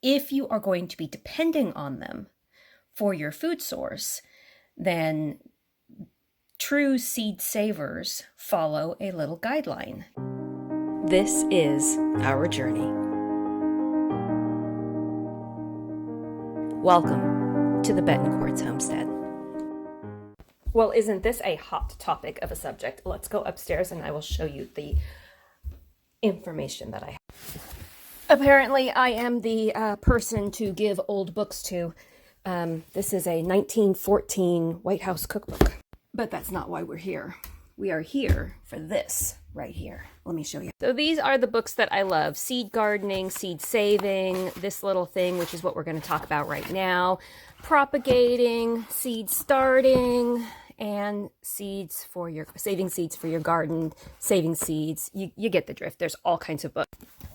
if you are going to be depending on them for your food source, then true seed savers follow a little guideline. This is our journey. Welcome to the Betancourt's homestead. Well, isn't this a hot topic of a subject? Let's go upstairs and I will show you the information that I have. Apparently, I am the person to give old books to. This is a 1914 White House cookbook. But that's not why we're here. We are here for this right here. Let me show you. So these are the books that I love. Seed gardening, seed saving, this little thing, which is what we're going to talk about right now. Propagating, seed starting, and saving seeds for your garden, saving seeds. You get the drift. There's all kinds of books.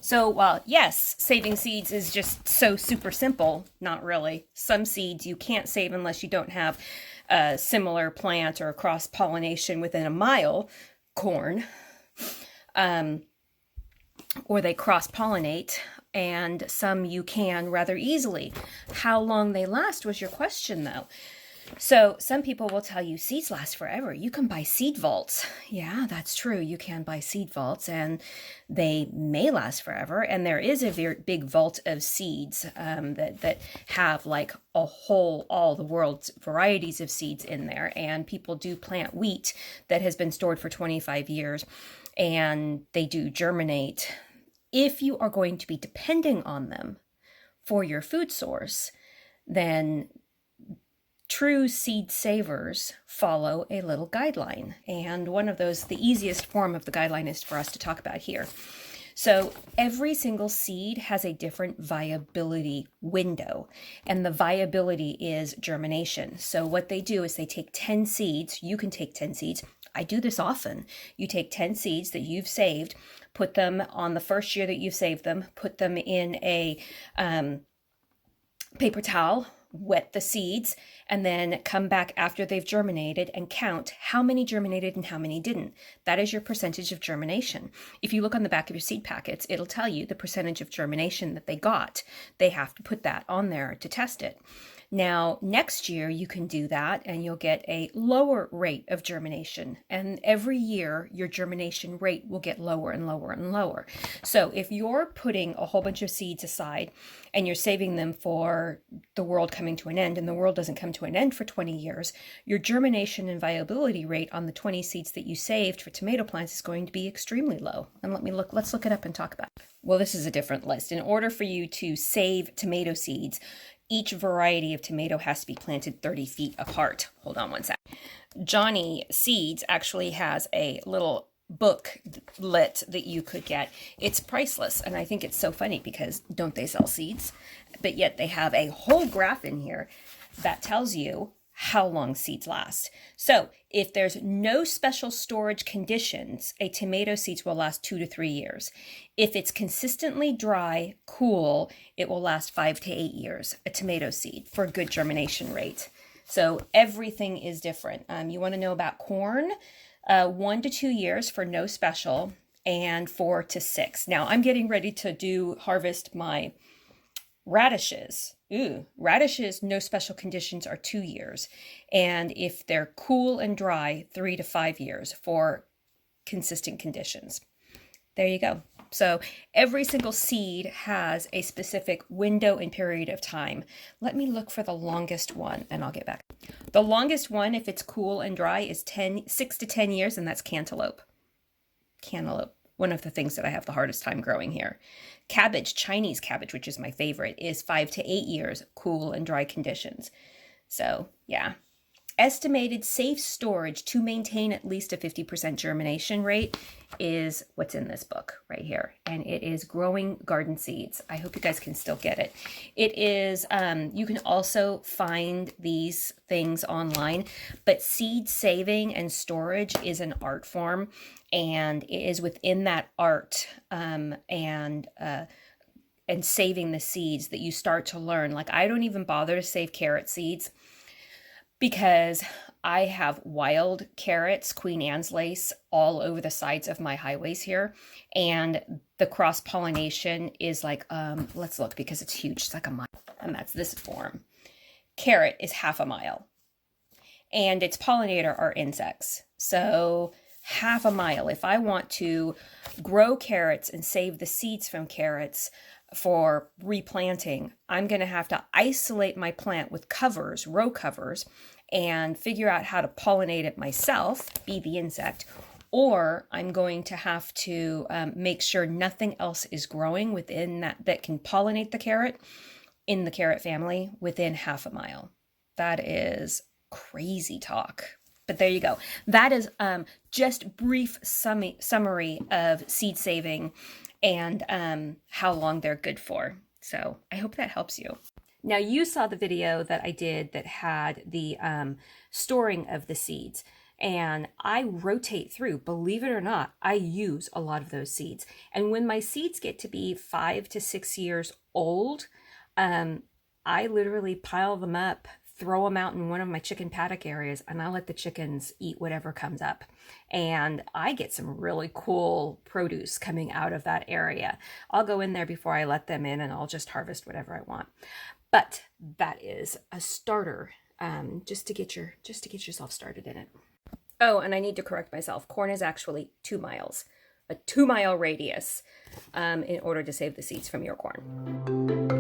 So while yes, saving seeds is just so super simple, not really. Some seeds you can't save unless you don't have a similar plant or cross-pollination within a mile, corn, or they cross-pollinate, and some you can rather easily. How long they last was your question, though. So some people will tell you seeds last forever. You can buy seed vaults. Yeah, that's true. You can buy seed vaults and they may last forever. And there is a very big vault of seeds that have like all the world's varieties of seeds in there. And people do plant wheat that has been stored for 25 years and they do germinate. If you are going to be depending on them for your food source, then true seed savers follow a little guideline. And one of those, the easiest form of the guideline is for us to talk about here. So every single seed has a different viability window, and the viability is germination. So what they do is they take 10 seeds. You can take 10 seeds. I do this often. You take 10 seeds that you've saved, put them on the first year that you've saved them, put them in a paper towel, wet the seeds, and then come back after they've germinated and count how many germinated and how many didn't. That is your percentage of germination. If you look on the back of your seed packets, it'll tell you the percentage of germination that they got. They have to put that on there to test it. Now, next year you can do that and you'll get a lower rate of germination. And every year your germination rate will get lower and lower and lower. So if you're putting a whole bunch of seeds aside and you're saving them for the world coming to an end, and the world doesn't come to an end for 20 years, your germination and viability rate on the 20 seeds that you saved for tomato plants is going to be extremely low. And let's look it up and talk about it. Well, this is a different list. In order for you to save tomato seeds, each variety of tomato has to be planted 30 feet apart. Hold on one sec. Johnny Seeds actually has a little booklet that you could get. It's priceless, and I think it's so funny because don't they sell seeds? But yet they have a whole graph in here that tells you how long seeds last. So if there's no special storage conditions, a tomato seeds will last 2 to 3 years. If it's consistently dry, cool, it will last 5 to 8 years, a tomato seed, for a good germination rate. So everything is different. You want to know about corn? 1 to 2 years for no special, and 4 to 6. Now I'm getting ready to harvest my radishes. Radishes, no special conditions, are 2 years. And if they're cool and dry, 3 to 5 years for consistent conditions. There you go. So every single seed has a specific window and period of time. Let me look for the longest one and I'll get back. The longest one, if it's cool and dry, is 6 to 10 years, and that's cantaloupe. Cantaloupe. One of the things that I have the hardest time growing here. Cabbage, Chinese cabbage, which is my favorite, is 5 to 8 years, cool and dry conditions. So, yeah. Estimated safe storage to maintain at least a 50% germination rate is what's in this book right here. And it is Growing Garden Seeds. I hope you guys can still get it. It is, you can also find these things online, but seed saving and storage is an art form, and it is within that art and saving the seeds that you start to learn. Like, I don't even bother to save carrot seeds, because I have wild carrots, Queen Anne's lace, all over the sides of my highways here. And the cross pollination is like, let's look because it's huge. It's like a mile. And that's this form. Carrot is half a mile. And its pollinator are insects. So half a mile. If I want to grow carrots and save the seeds from carrots for replanting, I'm going to have to isolate my plant with covers, row covers, and figure out how to pollinate it myself, be the insect, or I'm going to have to make sure nothing else is growing within that can pollinate the carrot in the carrot family within half a mile. That is crazy talk. But there you go. That is just brief summary of seed saving and how long they're good for. So I hope that helps you. Now you saw the video that I did that had the storing of the seeds. And I rotate through, believe it or not, I use a lot of those seeds. And when my seeds get to be 5 to 6 years old, I literally pile them up, throw them out in one of my chicken paddock areas, and I let the chickens eat whatever comes up. And I get some really cool produce coming out of that area. I'll go in there before I let them in and I'll just harvest whatever I want. But that is a starter, just to get yourself started in it. Oh, and I need to correct myself. Corn is actually 2 miles, a 2-mile radius in order to save the seeds from your corn.